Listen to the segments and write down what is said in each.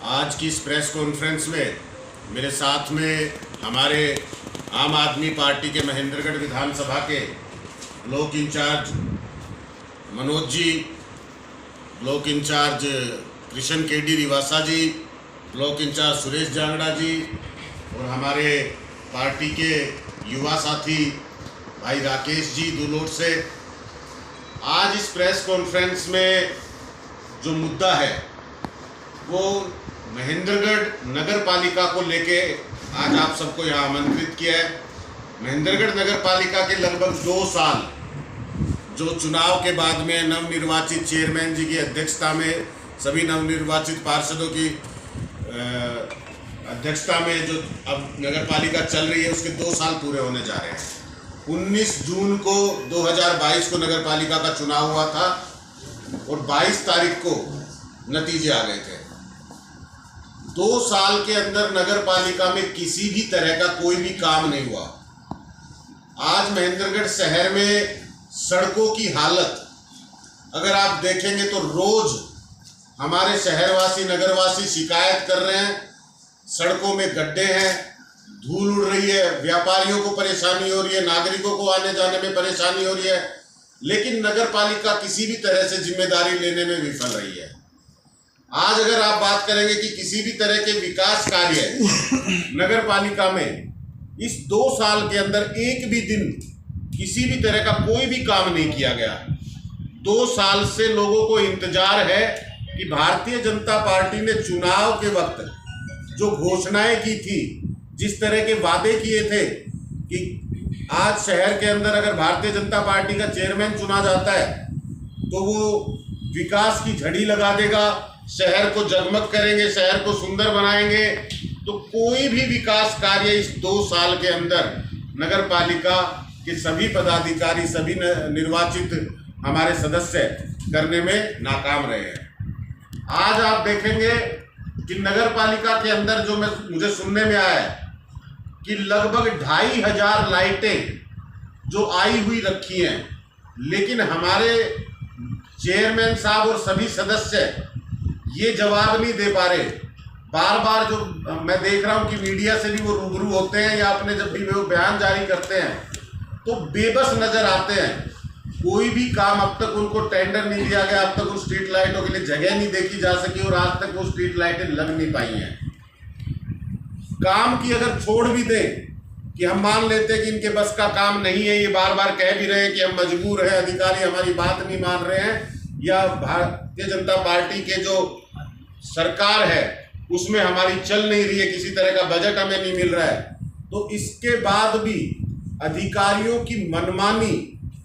आज की इस प्रेस कॉन्फ्रेंस में मेरे साथ में हमारे आम आदमी पार्टी के महेंद्रगढ़ विधानसभा के block in charge Manoj ji, block in charge Krishna KD रिवासा जी, ब्लॉक इंचार्ज सुरेश जांगड़ा जी और हमारे पार्टी के युवा साथी भाई राकेश जी दुलोट से। आज इस प्रेस कॉन्फ्रेंस में जो मुद्दा है वो महेंद्रगढ़ नगर पालिका को लेके आज आप सबको यहाँ आमंत्रित किया है। महेंद्रगढ़ नगर पालिका के लगभग 2 साल जो चुनाव के बाद में नवनिर्वाचित चेयरमैन जी की अध्यक्षता में, सभी नवनिर्वाचित पार्षदों की अध्यक्षता में जो अब नगर पालिका चल रही है उसके 2 साल पूरे होने जा रहे हैं। 19 जून को 2022 को नगर पालिका का चुनाव हुआ था और 22 तारीख को नतीजे आ गए थे। 2 साल के अंदर नगर पालिका में किसी भी तरह का कोई भी काम नहीं हुआ। आज महेंद्रगढ़ शहर में सड़कों की हालत अगर आप देखेंगे तो रोज हमारे शहरवासी नगरवासी शिकायत कर रहे हैं, सड़कों में गड्ढे हैं, धूल उड़ रही है, व्यापारियों को परेशानी हो रही है, नागरिकों को आने जाने में परेशानी हो रही है, लेकिन नगर पालिका किसी भी तरह से जिम्मेदारी लेने में विफल रही है। आज अगर आप बात करेंगे कि किसी भी तरह के विकास कार्य नगर पालिका में इस 2 साल के अंदर एक भी दिन किसी भी तरह का कोई भी काम नहीं किया गया। 2 साल से लोगों को इंतजार है कि भारतीय जनता पार्टी ने चुनाव के वक्त जो घोषणाएं की थी, जिस तरह के वादे किए थे कि आज शहर के अंदर अगर भारतीय जनता पार्टी का चेयरमैन चुना जाता है तो वो विकास की झड़ी लगा देगा, शहर को जगमग करेंगे, शहर को सुंदर बनाएंगे, तो कोई भी विकास कार्य इस 2 साल के अंदर नगर पालिका के सभी पदाधिकारी, सभी निर्वाचित हमारे सदस्य करने में नाकाम रहे हैं। आज आप देखेंगे कि नगर पालिका के अंदर जो मुझे सुनने में आया है कि लगभग 2500 लाइटें जो आई हुई रखी हैं, लेकिन हमारे चेयरमैन साहब और सभी सदस्य ये जवाब नहीं दे पा रहे। बार बार जो मैं देख रहा हूँ कि मीडिया से भी वो रूबरू होते हैं या अपने जब भी वो बयान जारी करते हैं तो बेबस नजर आते हैं। कोई भी काम अब तक उनको टेंडर नहीं दिया गया, अब तक उन स्ट्रीट लाइटों के लिए जगह नहीं देखी जा सकी और आज तक वो स्ट्रीट लाइटें लग नहीं पाई हैं। काम की अगर छोड़ भी दें कि हम मान लेते हैं कि इनके बस का काम नहीं है, ये बार बार कह भी रहे हैं कि हम मजबूर हैं, अधिकारी हमारी बात नहीं मान रहे हैं, या भारतीय जनता पार्टी के जो सरकार है उसमें हमारी चल नहीं रही है, किसी तरह का बजट हमें नहीं मिल रहा है, तो इसके बाद भी अधिकारियों की मनमानी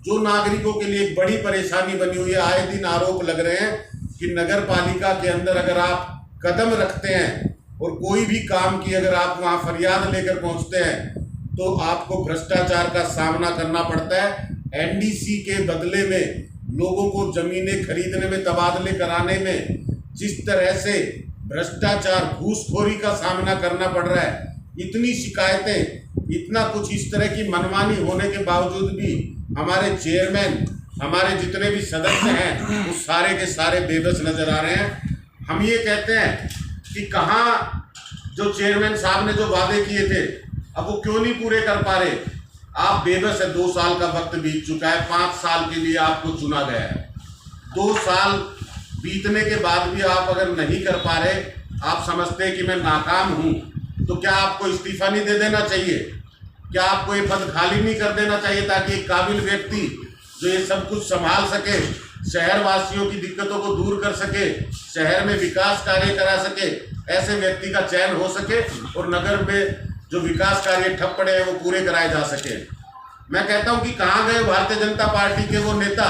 जो नागरिकों के लिए एक बड़ी परेशानी बनी हुई है। आए दिन आरोप लग रहे हैं कि नगर पालिका के अंदर अगर आप कदम रखते हैं और कोई भी काम की अगर आप वहां फरियाद लेकर पहुंचते हैं तो आपको भ्रष्टाचार का सामना करना पड़ता है। एनडीसी के बदले में लोगों को जमीनें खरीदने में, तबादले कराने में जिस तरह से भ्रष्टाचार, घूसखोरी का सामना करना पड़ रहा है, इतनी शिकायतें, इतना कुछ इस तरह की मनमानी होने के बावजूद भी हमारे चेयरमैन, हमारे जितने भी सदस्य हैं वो सारे के सारे बेबस नजर आ रहे हैं। हम ये कहते हैं कि कहाँ जो चेयरमैन साहब ने जो वादे किए थे अब वो क्यों नहीं पूरे कर पा रहे। आप बेबस है, 2 साल का वक्त बीत चुका है, 5 साल के लिए आपको चुना गया है। 2 साल बीतने के बाद भी आप अगर नहीं कर पा रहे, आप समझते हैं कि मैं नाकाम हूं, तो क्या आपको इस्तीफा नहीं दे देना चाहिए? क्या आपको ये पद खाली नहीं कर देना चाहिए ताकि एक काबिल व्यक्ति जो ये सब कुछ संभाल सके, शहर वासियों की दिक्कतों को दूर कर सके, शहर में विकास कार्य करा सके, ऐसे व्यक्ति का चयन हो सके और नगर में जो विकास कार्य ठप पड़े हैं वो पूरे कराए जा सके। मैं कहता हूं कि कहाँ गए भारतीय जनता पार्टी के वो नेता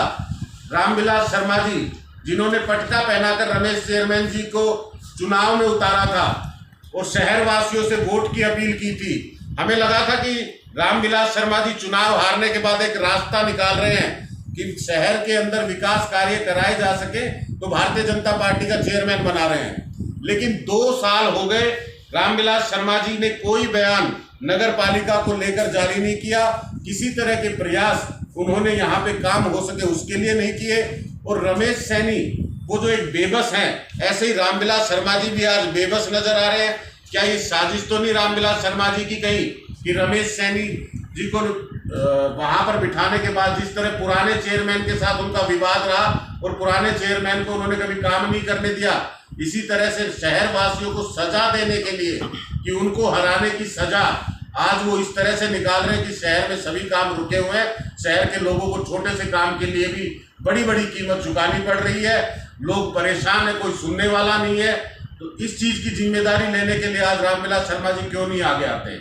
रामविलास शर्मा जी, जिन्होंने पटका पहनाकर रमेश चेयरमैन जी को चुनाव में उतारा था और शहर वासियों से वोट की अपील की थी। हमें लगा था कि रामविलास शर्मा जी चुनाव हारने के बाद एक रास्ता निकाल रहे हैं कि शहर के अंदर विकास कार्य कराए जा सके, तो भारतीय जनता पार्टी का चेयरमैन बना रहे हैं। लेकिन 2 साल हो गए, रामविलास शर्मा जी ने कोई बयान नगर पालिका को लेकर जारी नहीं किया, किसी तरह के प्रयास उन्होंने यहाँ पे काम हो सके उसके लिए नहीं किए। और रमेश सैनी वो जो एक बेबस हैं, ऐसे ही रामविलास शर्मा जी भी आज बेबस नजर आ रहे हैं। क्या ये साजिश तो नहीं रामविलास शर्मा जी की कहीं कि रमेश सैनी जी को वहां पर बिठाने के बाद जिस तरह पुराने चेयरमैन के साथ उनका विवाद रहा और पुराने चेयरमैन को उन्होंने कभी काम नहीं करने दिया, इसी तरह से शहर वासियों को सजा देने के लिए कि उनको हराने की सजा आज वो इस तरह से निकाल रहे हैं कि शहर में सभी काम रुके हुए हैं। शहर के लोगों को छोटे से काम के लिए भी बड़ी बड़ी कीमत चुकानी पड़ रही है। लोग परेशान है, कोई सुनने वाला नहीं है। तो इस चीज की जिम्मेदारी लेने के लिए आज रामविलास शर्मा जी क्यों नहीं आगे आते?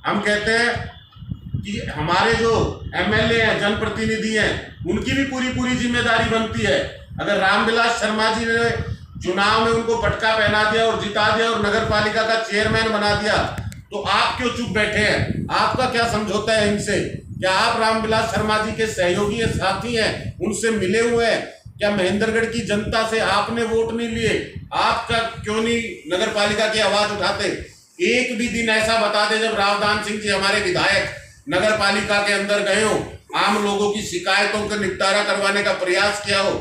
हम कहते हैं कि हमारे जो एमएलए हैं, जनप्रतिनिधि हैं, उनकी भी पूरी जिम्मेदारी बनती है। अगर रामविलास शर्मा जी ने चुनाव में उनको पटका पहना दिया और जिता दिया और नगर पालिका का चेयरमैन बना दिया, तो आप क्यों चुप बैठे हैं? आपका क्या समझौता है इनसे? क्या आप रामविलास शर्मा जी के सहयोगी हैं, साथी हैं, उनसे मिले हुए हैं? क्या महेंद्रगढ़ की जनता से आपने वोट नहीं लिए? आपका क्यों नहीं नगर पालिका की आवाज उठाते? एक भी दिन ऐसा बता दे जब रावदान सिंह जी हमारे विधायक नगर पालिका के अंदर गए हो, आम लोगों की शिकायतों का निपटारा करवाने का प्रयास किया हो,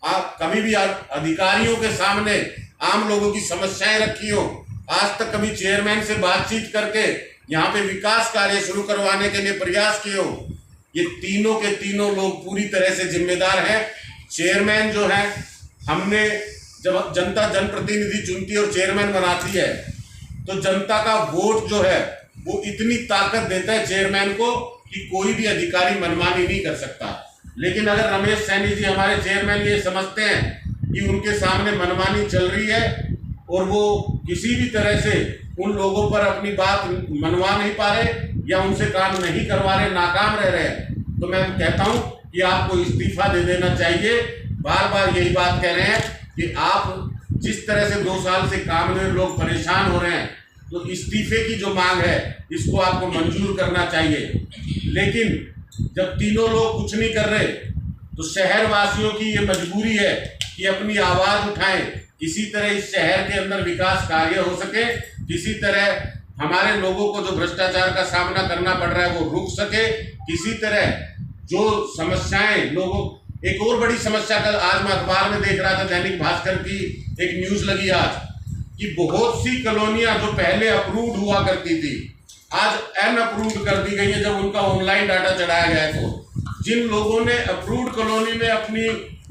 आप कभी भी अधिकारियों के सामने आम लोगों की समस्याएं रखी हो, आज तक कभी चेयरमैन से बातचीत करके यहाँ पे विकास कार्य शुरू करवाने के लिए प्रयास किए हो? ये तीनों के तीनों लोग पूरी तरह से जिम्मेदार हैं। चेयरमैन जो है, हमने जब जनता जनप्रतिनिधि चुनती है और चेयरमैन बनाती है तो जनता का वोट जो है वो इतनी ताकत देता है चेयरमैन को कि कोई भी अधिकारी मनमानी नहीं कर सकता। लेकिन अगर रमेश सैनी जी हमारे चेयरमैन ये समझते हैं कि उनके सामने मनमानी चल रही है और वो किसी भी तरह से उन लोगों पर अपनी बात मनवा नहीं पा रहे या उनसे काम नहीं करवा रहे, नाकाम रह रहे हैं, तो मैं कहता हूं कि आपको इस्तीफा दे देना चाहिए। बार बार यही बात कह रहे हैं कि आप जिस तरह से 2 साल से काम में लोग परेशान हो रहे हैं, तो इस्तीफे की जो मांग है इसको आपको मंजूर करना चाहिए। लेकिन जब तीनों लोग कुछ नहीं कर रहे तो शहर वासियों की ये मजबूरी है कि अपनी आवाज उठाएं, किसी तरह इस शहर के अंदर विकास कार्य हो सके, किसी तरह हमारे लोगों को जो भ्रष्टाचार का सामना करना पड़ रहा है वो रुक सके, किसी तरह जो समस्याएं लोगों। एक और बड़ी समस्या कल आज मैं अखबार में देख रहा था, दैनिक भास्कर की एक न्यूज लगी आज कि बहुत सी कॉलोनियां जो पहले अप्रूव्ड हुआ करती थी आज अनअप्रूव्ड कर दी गई है। जब उनका ऑनलाइन डाटा चढ़ाया गया है तो जिन लोगों ने अप्रूव्ड कॉलोनी में अपनी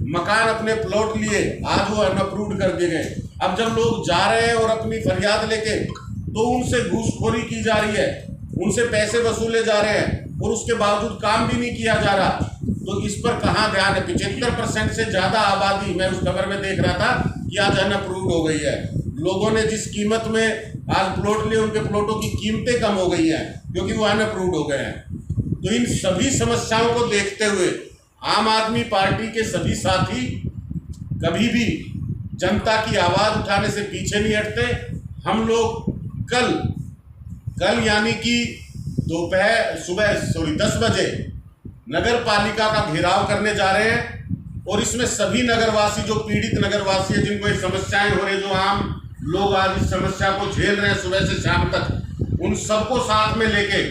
मकान, अपने प्लॉट लिए, आज वो अनअप्रूव्ड कर दिए गए। अब जब लोग जा रहे हैं और अपनी फरियाद लेके, तो उनसे घूसखोरी की जा रही है, उनसे पैसे वसूले जा रहे हैं और उसके बावजूद काम भी नहीं किया जा रहा। तो इस पर कहाँ ध्यान है? 75% से ज्यादा आबादी, मैं उस खबर में देख रहा था कि आज अनअप्रूव्ड हो गई है। लोगों ने जिस कीमत में आज प्लॉट लिए, उनके प्लॉटों की कीमतें कम हो गई हैं क्योंकि वो अनअप्रूव्ड हो गए हैं। तो इन सभी समस्याओं को देखते हुए आम आदमी पार्टी के सभी साथी कभी भी जनता की आवाज उठाने से पीछे नहीं हटते। हम लोग कल यानी कि सुबह 10 बजे नगर पालिका का घेराव करने जा रहे हैं और इसमें सभी नगरवासी, जो पीड़ित नगरवासी है, जिनको ये समस्याएं हो रही, जो आम लोग आज इस समस्या को झेल रहे हैं सुबह से शाम तक, उन सबको साथ में लेके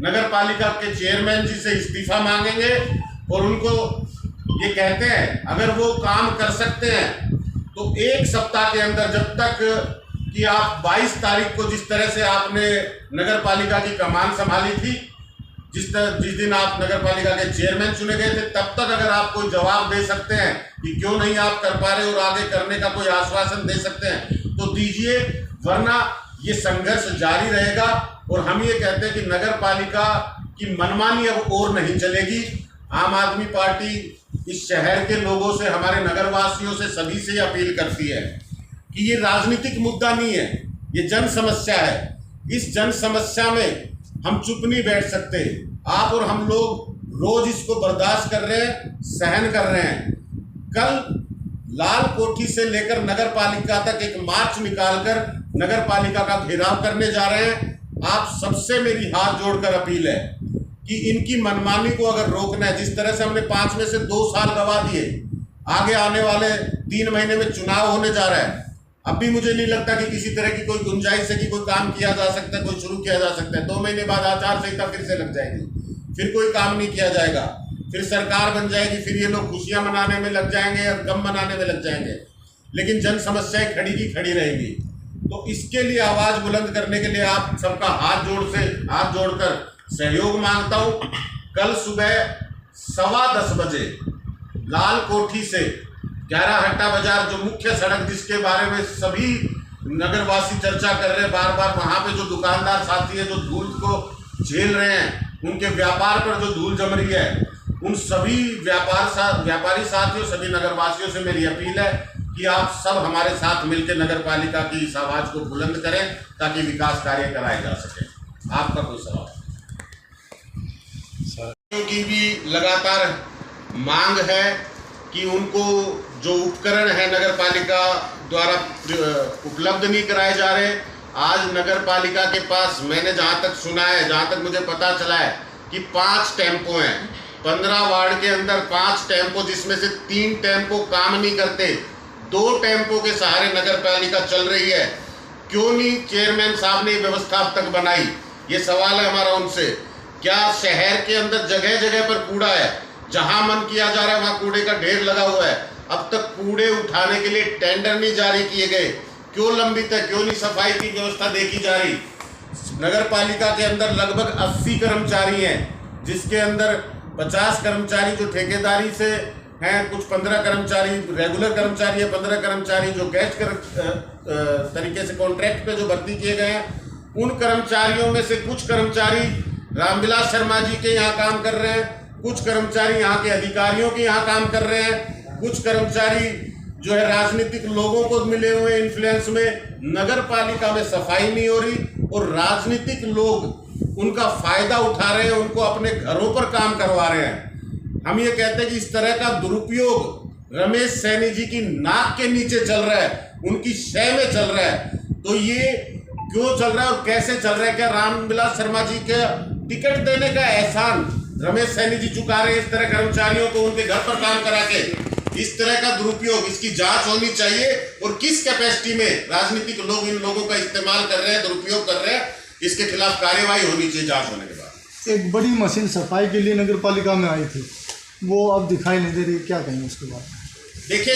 नगर पालिका के चेयरमैन जी से इस्तीफा मांगेंगे और उनको ये कहते हैं अगर वो काम कर सकते हैं तो 1 सप्ताह के अंदर, जब तक कि आप 22 तारीख को जिस तरह से आपने नगर पालिका की कमान संभाली थी, जिस दिन आप नगर पालिका के चेयरमैन चुने गए थे, तब तक अगर आप कोई जवाब दे सकते हैं कि क्यों नहीं आप कर पा रहे और आगे करने का कोई आश्वासन दे सकते हैं तो दीजिए, वरना ये संघर्ष जारी रहेगा। और हम ये कहते हैं कि नगर पालिका की मनमानी अब और नहीं चलेगी। आम आदमी पार्टी इस शहर के लोगों से, हमारे नगरवासियों से, सभी से अपील करती है कि ये राजनीतिक मुद्दा नहीं है, ये जन समस्या है। इस जन समस्या में हम चुप नहीं बैठ सकते। आप और हम लोग रोज इसको बर्दाश्त कर रहे हैं, सहन कर रहे हैं। कल लाल कोठी से लेकर नगर पालिका तक एक मार्च निकालकर नगर पालिका का घेराव करने जा रहे हैं। आप सबसे मेरी हाथ जोड़कर अपील है कि इनकी मनमानी को अगर रोकना है, जिस तरह से हमने 5 में से 2 साल गवा दिए, आगे आने वाले 3 महीने में चुनाव होने जा रहा है, अब भी मुझे नहीं लगता कि किसी तरह की कोई गुंजाइश है कि कोई काम किया जा सकता है, कोई शुरू किया जा सकता है। 2 महीने बाद आचार संहिता फिर से लग जाएगी, फिर कोई काम नहीं किया जाएगा, फिर सरकार बन जाएगी, फिर ये लोग खुशियां मनाने में लग जाएंगे या गम मनाने में लग जाएंगे, लेकिन जन समस्याएं खड़ी की खड़ी रहेगी। तो इसके लिए आवाज बुलंद करने के लिए आप सबका हाथ जोड़कर सहयोग मांगता हूं। कल सुबह 10:15 बजे लाल कोठी से 11 हट्टा बाजार, जो मुख्य सड़क जिसके बारे में सभी नगरवासी चर्चा कर रहे हैं बार बार, वहां पे जो दुकानदार साथी है जो धूल को झेल रहे हैं, उनके व्यापार पर जो धूल जम रही है, उन सभी व्यापारी साथियों, सभी नगरवासियों से मेरी अपील है कि आप सब हमारे साथ मिलकर नगरपालिका की इस आवाज को बुलंद करें ताकि विकास कार्य कराए जा सके। आपका कोई सवाल? की भी लगातार मांग है कि उनको जो उपकरण है नगरपालिका द्वारा उपलब्ध नहीं कराए जा रहे। आज नगरपालिका के पास मैंने जहां तक सुना है, जहां तक मुझे पता चला है कि 5 टेम्पो हैं 15 वार्ड के अंदर, 5 टेम्पो, जिसमें से 3 टेम्पो काम नहीं करते, 2 टेम्पो के सहारे नगरपालिका चल रही है। क्यों नहीं चेयरमैन साहब ने व्यवस्था अब तक बनाई? ये सवाल है हमारा उनसे। क्या शहर के अंदर जगह जगह पर कूड़ा है, जहां मन किया जा रहा है वहां कूड़े का ढेर लगा हुआ है, अब तक कूड़े उठाने के लिए टेंडर नहीं जारी किए गए? क्यों लंबित है? क्यों नहीं सफाई की व्यवस्था देखी जा रही? नगरपालिका के अंदर लगभग 80 कर्मचारी हैं, जिसके अंदर 50 कर्मचारी जो ठेकेदारी से हैं, कुछ 15 कर्मचारी रेगुलर कर्मचारी है, 15 कर्मचारी जो गेस्ट तरीके से कॉन्ट्रैक्ट पे जो भर्ती किए गए हैं। उन कर्मचारियों में से कुछ कर्मचारी रामविलास शर्मा जी के यहाँ काम कर रहे हैं, कुछ कर्मचारी यहाँ के अधिकारियों के यहाँ काम कर रहे हैं, कुछ कर्मचारी जो है राजनीतिक लोगों को मिले हुए इन्फ्लुएंस में। नगर पालिका में सफाई नहीं हो रही और राजनीतिक लोग उनका फायदा उठा रहे हैं, उनको अपने घरों पर काम करवा रहे हैं। हम ये कहते हैं कि इस तरह का दुरुपयोग रमेश सैनी जी की नाक के नीचे चल रहा है, उनकी शय में चल रहा है। तो ये क्यों चल रहा है और कैसे चल रहा है? क्या रामविलास शर्मा जी के टिकट देने का एहसान रमेश सैनी जी चुका रहे हैं इस तरह कर्मचारियों को उनके घर पर काम करा के? इस तरह का दुरुपयोग, इसकी जांच होनी चाहिए और किस कैपेसिटी में राजनीतिक लोग इन लोगों का इस्तेमाल कर रहे हैं, दुरुपयोग कर रहे हैं, इसके खिलाफ कार्यवाही होनी चाहिए जांच होने के बाद। एक बड़ी मशीन सफाई के लिए नगर पालिका में आई थी, वो अब दिखाई नहीं दे रही, क्या कहेंगे उसके बाद? देखिए,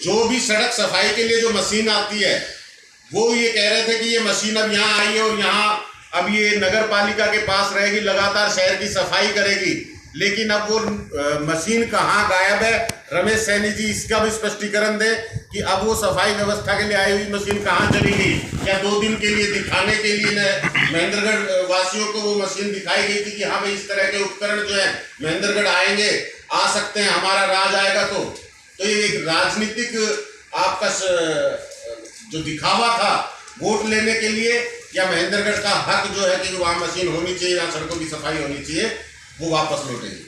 जो भी सड़क सफाई के लिए जो मशीन आती है, वो ये कह रहे थे कि ये मशीन अब यहाँ आई है और यहाँ अब ये नगर पालिका के पास रहेगी, लगातार शहर की सफाई करेगी। लेकिन अब वो मशीन कहाँ गायब है? रमेश सैनी जी इसका भी स्पष्टीकरण दे कि अब वो सफाई व्यवस्था के लिए आई हुई मशीन कहाँ चली गई? क्या 2 दिन के लिए दिखाने के लिए महेंद्रगढ़ वासियों को वो मशीन दिखाई गई थी कि हाँ भाई इस तरह के उपकरण जो है महेंद्रगढ़ आएंगे, आ सकते हैं, हमारा राज आएगा? तो ये एक राजनीतिक आपका जो दिखावा था वोट लेने के लिए, या महेंद्रगढ़ का हक जो है कि वहाँ मशीन होनी चाहिए, यहाँ सड़कों की सफाई होनी चाहिए, वो वापस लौटेगी।